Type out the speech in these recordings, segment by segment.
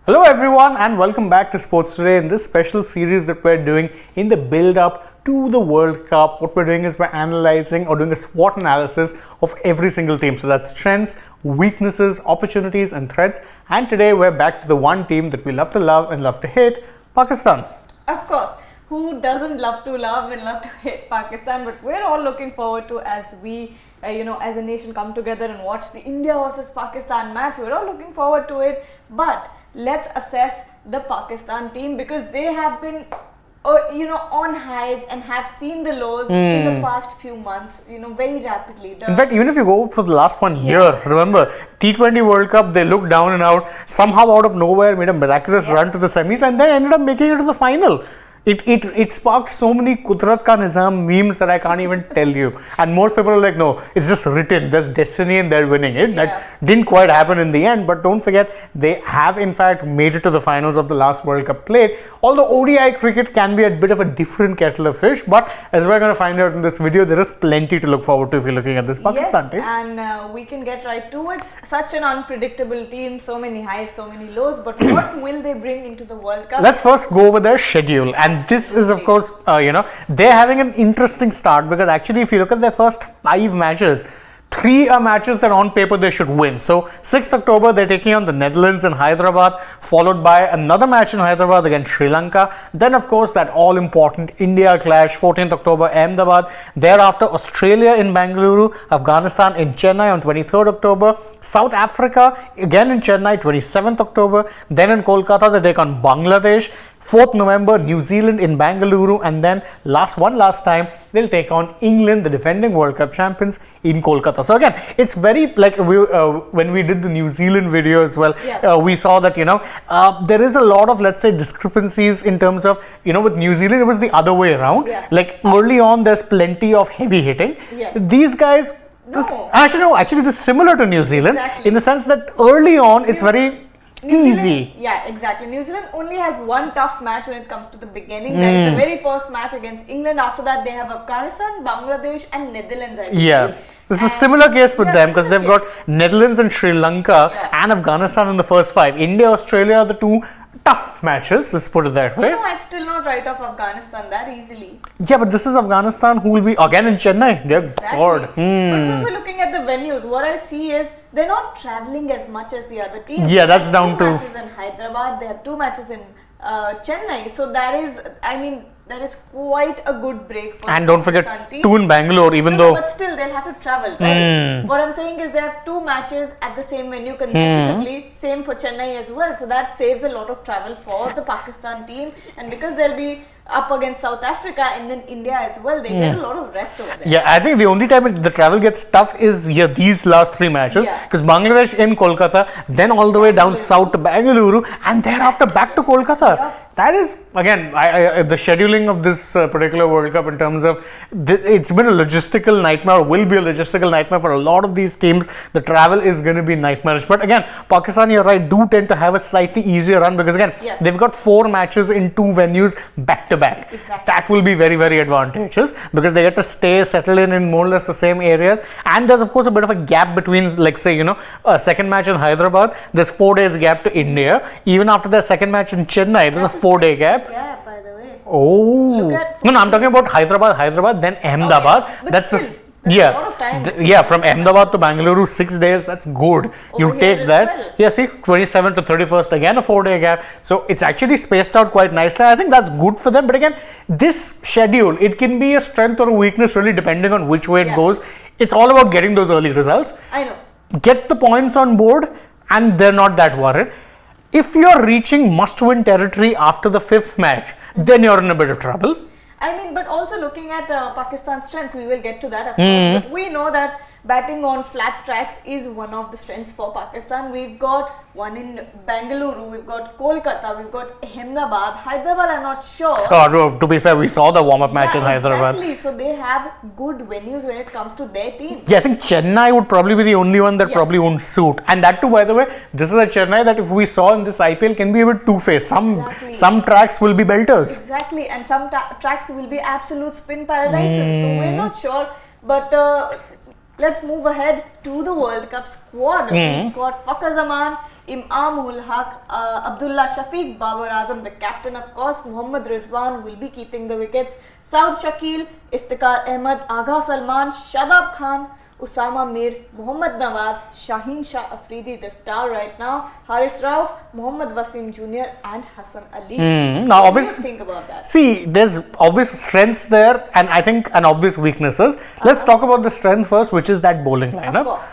Hello everyone and welcome back to Sports Today in this special series that we're doing in the build up to the World Cup. What we're doing is we're analyzing or doing a SWOT analysis of every single team. So that's strengths, weaknesses, opportunities and threats. And today we're back to the one team that we love to love and love to hate, Pakistan. Of course, who doesn't love to love and love to hate Pakistan? But we're all looking forward to as we as a nation come together and watch the India versus Pakistan match. We're all looking forward to it. But let's assess the Pakistan team because they have been on highs and have seen the lows in the past few months, very rapidly. In fact, even if you go for the last 1 year, remember, T20 World Cup, they looked down and out, somehow out of nowhere made a miraculous run to the semis and then ended up making it to the final. It sparked so many Kudrat Ka Nizam memes that I can't even tell you. And most people are like, no, it's just written, there's destiny and they're winning it. That didn't quite happen in the end, but don't forget, they have in fact made it to the finals of the last World Cup played. Although ODI cricket can be a bit of a different kettle of fish, but as we're going to find out in this video, there is plenty to look forward to if you're looking at this Pakistan team. And we can get right to it. Such an unpredictable team, so many highs, so many lows, but what will they bring into the World Cup? Let's first go over their schedule. And this is, of course, they're having an interesting start because actually, if you look at their first 5 matches, 3 are matches that on paper they should win. So 6th October, they're taking on the Netherlands in Hyderabad, followed by another match in Hyderabad against Sri Lanka. Then, of course, that all-important India clash, 14th October, Ahmedabad. Thereafter, Australia in Bengaluru, Afghanistan in Chennai on 23rd October, South Africa again in Chennai, 27th October. Then in Kolkata, they take on Bangladesh. 4th November, New Zealand in Bengaluru, and then last time they'll take on England, the defending World Cup champions, in Kolkata. So again, it's very like when we did the New Zealand video as well, we saw that there is a lot of, let's say, discrepancies in terms of with New Zealand it was the other way around. Like early on, there's plenty of heavy hitting. These guys, actually this is similar to New Zealand in the sense that early on it's very easy. Yeah, exactly. New Zealand only has one tough match when it comes to the beginning. That is the very first match against England. After that, they have Afghanistan, Bangladesh, and Netherlands. This is a similar case with them because they've got Netherlands and Sri Lanka and Afghanistan in the first 5. India, Australia are the 2 tough matches, let's put it that way. I'd still not write off Afghanistan that easily. Yeah, but this is Afghanistan who will be again in Chennai. They're bored. But when we're looking at the venues, what I see is they're not traveling as much as the other teams. Yeah, that's down to 2 matches in Hyderabad. They have 2 matches in Chennai. So that is quite a good break for and don't forget team. 2 in Bangalore, even though. But still, they'll have to travel, right? What I'm saying is they have 2 matches at the same venue consecutively. Same for Chennai as well. So that saves a lot of travel for the Pakistan team. And because they'll be up against South Africa and then India as well, they get a lot of rest over there. Yeah, I think the only time the travel gets tough is these last 3 matches because Bangladesh in Kolkata, then all the way down south to Bengaluru, and thereafter back to Kolkata. That is, again, the scheduling of this particular World Cup in terms of, it's been a logistical nightmare, will be a logistical nightmare for a lot of these teams. The travel is going to be nightmarish. But again, Pakistan, you're right, do tend to have a slightly easier run because again, they've got 4 matches in 2 venues back to back. That will be very, very advantageous because they get to settle in more or less the same areas. And there's, of course, a bit of a gap between, like, say, a second match in Hyderabad, there's 4 days gap to India. Even after their second match in Chennai, there's a 4-day gap. Yeah, by the way. Oh. No, I'm talking about Hyderabad, then Ahmedabad. That's a lot of time. From Ahmedabad to Bangalore, 6 days, that's good. You take that. Yeah, see, 27th to 31st, again a 4-day gap. So it's actually spaced out quite nicely. I think that's good for them. But again, this schedule, it can be a strength or a weakness really depending on which way it goes. It's all about getting those early results. I know. Get the points on board and they're not that worried. If you're reaching must-win territory after the 5th match, then you're in a bit of trouble. But also looking at Pakistan's strengths, we will get to that, of course. But we know that batting on flat tracks is one of the strengths for Pakistan. We've got one in Bengaluru, we've got Kolkata, we've got Ahmedabad. Hyderabad, I'm not sure. To be fair, we saw the warm-up match in Hyderabad. Exactly. So they have good venues when it comes to their team. Yeah, I think Chennai would probably be the only one that probably won't suit. And that too, by the way, this is a Chennai that if we saw in this IPL can be a bit two-faced. Some tracks will be belters. Exactly. And some tracks will be absolute spin paradises. So we're not sure. But let's move ahead to the World Cup squad. We've got Fakhar Zaman Imamul Haq, Abdullah Shafiq, Babar Azam, the captain of course, Mohammad Rizwan will be keeping the wickets, Saud Shakil, Iftikhar Ahmed, Agha Salman, Shadab Khan, Usama Mir, Mohammad Nawaz, Shaheen Shah Afridi, the star right now, Haris Rauf, Mohammad Wasim Jr. and Hassan Ali. Now, What do you obviously, think about that? see, there's obvious strengths there, and I think an obvious weaknesses. Let's talk about the strength first, which is that bowling lineup. Of course.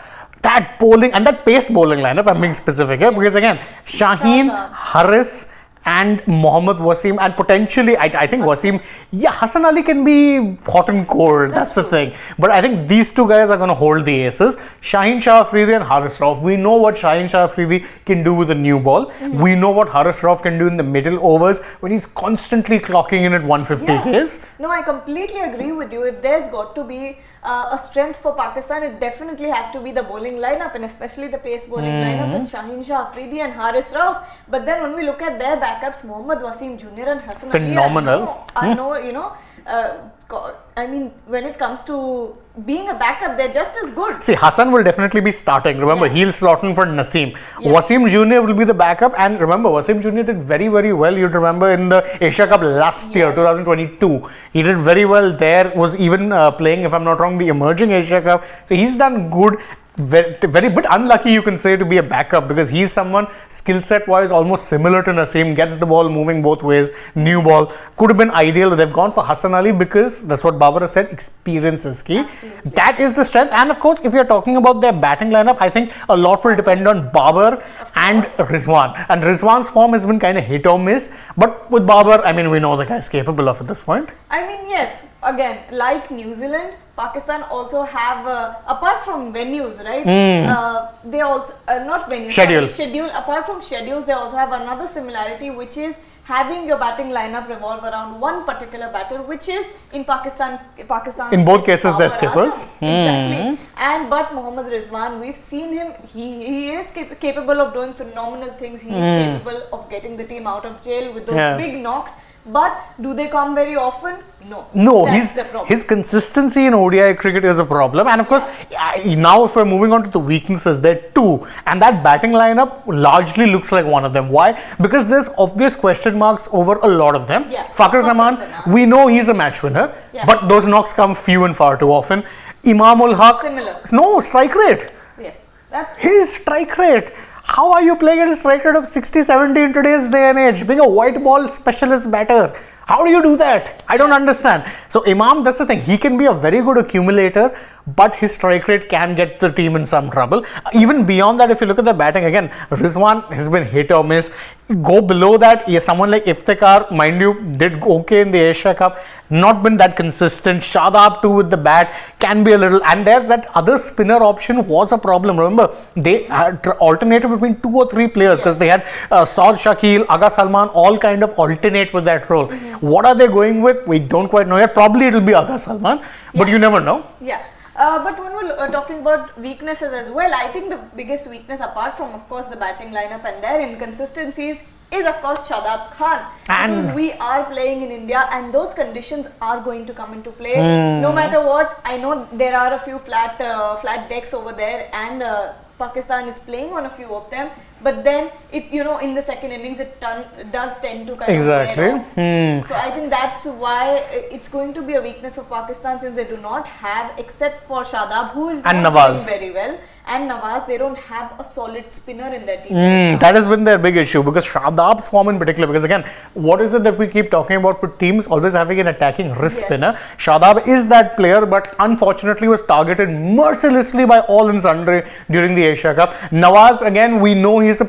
That bowling and that pace bowling lineup, I'm being specific here, because again, Shaheen, Haris, and Mohammad Wasim, and potentially, I think Wasim, yeah, Hassan Ali can be hot and cold. That's the thing. But I think these two guys are going to hold the aces. Shaheen Shah Afridi and Haris Rauf. We know what Shaheen Shah Afridi can do with a new ball. We know what Haris Rauf can do in the middle overs when he's constantly clocking in at 150 Ks. No, I completely agree with you. If there's got to be a strength for Pakistan, it definitely has to be the bowling lineup, and especially the pace bowling lineup with Shaheen Shah Afridi and Haris Rauf. But then when we look at their backups, Mohammad Wasim Jr. and Hassan Phenomenal. Ali I mean, when it comes to being a backup, they're just as good. See, Hassan will definitely be starting. Remember, he'll slot in for Naseem. Wasim Jr. will be the backup, and remember, Wasim Jr. did very, very well. You'd remember in the Asia Cup last year, 2022. He did very well there, was even playing, if I'm not wrong, the emerging Asia Cup. So he's done good. Very bit unlucky, you can say, to be a backup, because he's someone skill set wise almost similar to Naseem, gets the ball moving both ways, new ball. Could have been ideal. They've gone for Hassan Ali because that's what Babar has said, experience is key. Absolutely. That is the strength. And of course, if you're talking about their batting lineup, I think a lot will depend on Babar and Rizwan. And Rizwan's form has been kind of hit or miss, but with Babar, I mean, we know the guy's capable of at this point. I mean, yes, again, like New Zealand, Pakistan also have, apart from venues, right? They also, not venues, schedule. Apart from schedules, they also have another similarity, which is having your batting lineup revolve around one particular batter, which is in Pakistan. In both cases, they're skippers. Exactly. But Mohammad Rizwan, we've seen him. He is capable of doing phenomenal things. He is capable of getting the team out of jail with those big knocks. But do they come very often? No. That's the problem. His consistency in ODI cricket is a problem. And of course, now if we're moving on to the weaknesses, there are two. And that batting lineup largely looks like one of them. Why? Because there's obvious question marks over a lot of them. Fakhar Zaman, we know he's a match winner. But those knocks come few and far too often. Imamul Haq, similar. No, strike rate. His strike rate. How are you playing at a strike rate of 60-70 in today's day and age? Being a white ball specialist batter. How do you do that? I don't understand. So Imam, that's the thing. He can be a very good accumulator, but his strike rate can get the team in some trouble. Even beyond that, if you look at the batting, again, Rizwan has been hit or miss. Go below that, someone like Iftikhar, mind you, did okay in the Asia Cup. Not been that consistent. Shadab too with the bat can be a little, and there that other spinner option was a problem. Remember, they had alternated between 2 or 3 players because they had Saud Shakil, Agha Salman, all kind of alternate with that role. What are they going with? We don't quite know yet. Probably it will be Agha Salman, but you never know. But when we're talking about weaknesses as well, I think the biggest weakness, apart from of course the batting lineup and their inconsistencies, is of course Shadab Khan. Because we are playing in India and those conditions are going to come into play. No matter what, I know there are a few flat decks over there, and Pakistan is playing on a few of them. But then, in the second innings, it does tend to kind of wear off. So I think that's why it's going to be a weakness for Pakistan, since they do not have, except for Shadab, who is not doing very well, and Nawaz, they don't have a solid spinner in their team. That has been their big issue, because Shadab's form in particular, because again, what is it that we keep talking about with teams always having an attacking wrist spinner? Shadab is that player, but unfortunately was targeted mercilessly by all and sundry during the Asia Cup. Nawaz, again, we know he's a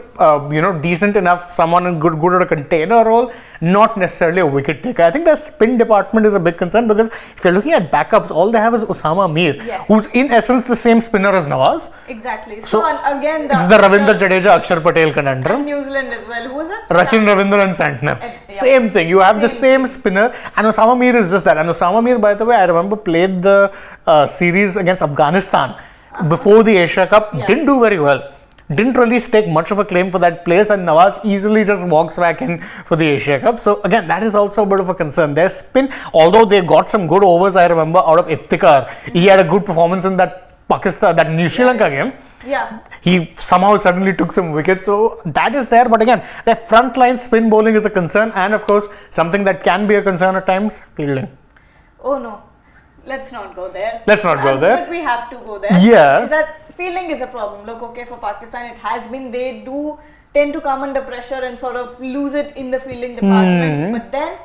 decent enough, someone good at a container role, not necessarily a wicket taker. I think their spin department is a big concern, because if you're looking at backups, all they have is Usama Mir, who's in essence the same spinner as Nawaz. Exactly. So again, it's the Ravindra Jadeja Akshar Patel conundrum. And New Zealand as well. Who was it? Rachin Ravindra and Santner. Same thing. You have the same spinner, and Usama Mir is just that. And Usama Mir, by the way, I remember played the series against Afghanistan before the Asia Cup. Didn't do very well. Didn't really stake much of a claim for that place, and Nawaz easily just walks back in for the Asia Cup. So again, that is also a bit of a concern. Their spin, although they got some good overs, I remember out of Iftikhar, he had a good performance in that Pakistan, that New Sri Lanka game. Yeah. He somehow suddenly took some wickets, so that is there. But again, their frontline spin bowling is a concern, and of course, something that can be a concern at times, fielding. Oh no, let's not go there. Let's not go there. But we have to go there. Yeah. Is that fielding is a problem. Look, okay, for Pakistan, it has been. They do tend to come under pressure and sort of lose it in the fielding department. But then,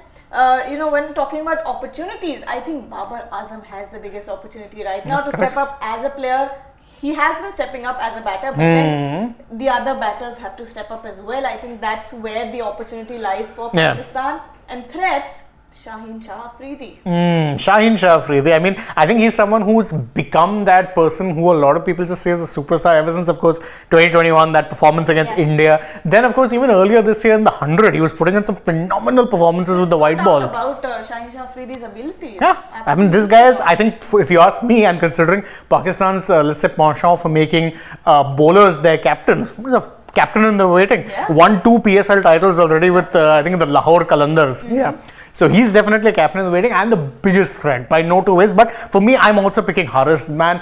when talking about opportunities, I think Babar Azam has the biggest opportunity right now to step up as a player. He has been stepping up as a batter, but then the other batters have to step up as well. I think that's where the opportunity lies for Pakistan. And threats, Shaheen Shah Afridi. Shaheen Shah Afridi. I mean, I think he's someone who's become that person who a lot of people just say is a superstar ever since, of course, 2021, that performance against India. Then, of course, even earlier this year in the 100, he was putting in some phenomenal performances with the white ball. About Shaheen Shah Afridi's ability. Yeah, I mean, this guy is, I think, if you ask me, and considering Pakistan's, let's say, penchant for making bowlers their captains, he's a captain in the waiting. Won 2 PSL titles already with, I think, the Lahore Qalandars. Yeah. So he's definitely a captain in the waiting and the biggest threat by no two ways. But for me, I'm also picking Haris. Man,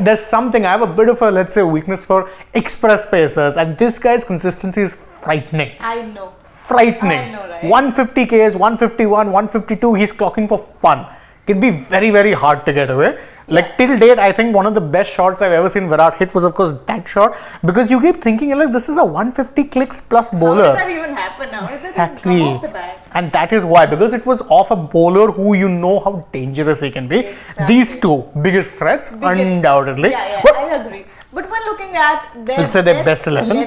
there's something, I have a bit of a, let's say, weakness for express pacers, and this guy's consistency is frightening. I know. Frightening. I know, right? 150 Ks, 151, 152, he's clocking for fun. Can be very, very hard to get away. Like till date, I think one of the best shots I've ever seen Virat hit was, of course, that shot, because you keep thinking, like, this is a 150 clicks plus bowler. How did that even happen now? Exactly. It come off the bat? And that is why, because it was off a bowler who you know how dangerous he can be. Exactly. These two biggest threats, undoubtedly. Yeah, But I agree. But when looking at their, let's say their best 11.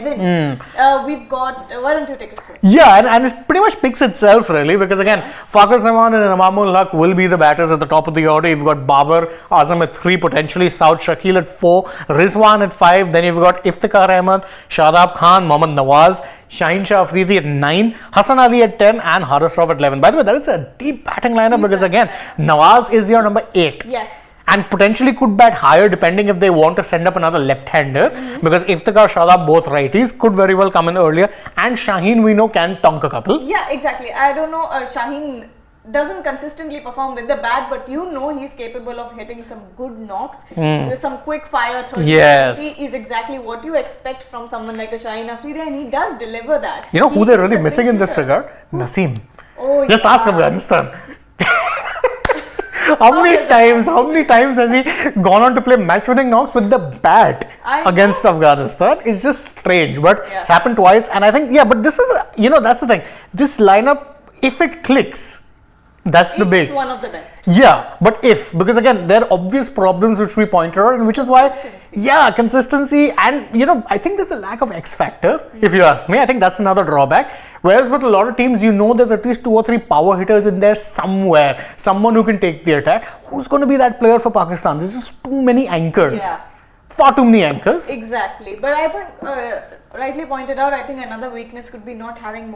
We've got, why don't you take us through? Yeah, and it pretty much picks itself, really, because again, Fakhar Zaman and Imamul Haq will be the batters at the top of the order. You've got Babar Azam at 3, potentially Saud Shakil at 4, Rizwan at 5, then you've got Iftikhar Ahmed, Shadab Khan, Mohammad Nawaz, Shaheen Shah Afridi at 9, Hassan Ali at 10, and Haris Rauf at 11. By the way, that is a deep batting lineup because again, Nawaz is your number 8. Yes. And potentially could bat higher depending if they want to send up another left-hander, because Iftikhar, Shadab, both righties, could very well come in earlier, and Shaheen, we know, can tonk a couple. Yeah, exactly. I don't know, Shaheen doesn't consistently perform with the bat, but you know he's capable of hitting some good knocks. Some quick fire 30 is exactly what you expect from someone like a Shaheen Afridi, and he does deliver that. You know who they're really missing in this regard? Naseem. Oh, just ask Afghanistan. How many times has he gone on to play match-winning knocks with the bat against Afghanistan? It's just strange, but it's happened twice. And I think, but this is, that's the thing. This lineup, if it clicks, that's the big. It's one of the best. Yeah, but because again, there are obvious problems which we pointed out, and which is why, consistency, and I think there's a lack of X factor, if you ask me. I think that's another drawback. Whereas with a lot of teams, there's at least 2 or 3 power hitters in there somewhere, someone who can take the attack. Who's going to be that player for Pakistan? There's just too many anchors. Far too many anchors. Exactly. But I think, rightly pointed out, I think another weakness could be not having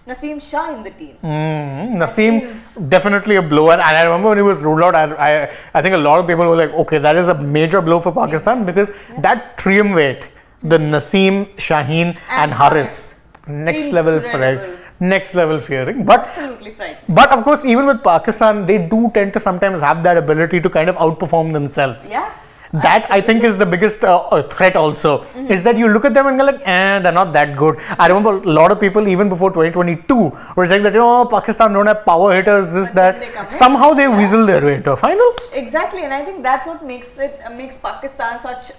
Naseem Shah in the team. Naseem, definitely a blow. And I remember when he was ruled out, I think a lot of people were like, okay, that is a major blow for Pakistan, because that triumvirate, the Naseem, Shaheen and Haris, next level fearing. Absolutely frightening. But of course, even with Pakistan, they do tend to sometimes have that ability to kind of outperform themselves. Yeah. That I think is the biggest threat also, is that you look at them and go like, they're not that good. I remember a lot of people even before 2022 were saying that, Pakistan don't have power hitters, this, that. Somehow they weasel their way to a final. Exactly, and I think that's what makes Pakistan such,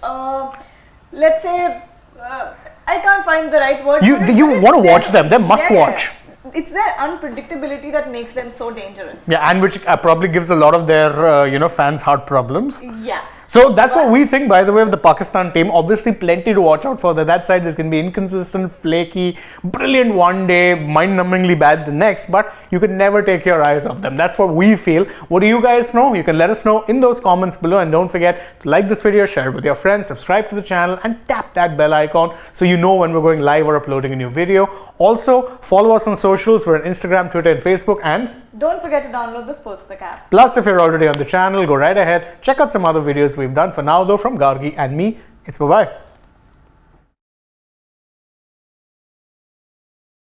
let's say, I can't find the right word. You want to watch them, they must watch. It's their unpredictability that makes them so dangerous. Yeah, and which probably gives a lot of their, fans heart problems. Yeah. So that's what we think, by the way, of the Pakistan team. Obviously, plenty to watch out for. That side, there can be inconsistent, flaky, brilliant one day, mind-numbingly bad the next, but you can never take your eyes off them. That's what we feel. What do you guys know? You can let us know in those comments below, and don't forget to like this video, share it with your friends, subscribe to the channel, and tap that bell icon so you know when we're going live or uploading a new video. Also, follow us on socials. We're on Instagram, Twitter, and Facebook, and don't forget to download the AajTak app. Plus, if you're already on the channel, go right ahead, check out some other videos we've done. For now, though, from Gargi and me, it's bye-bye.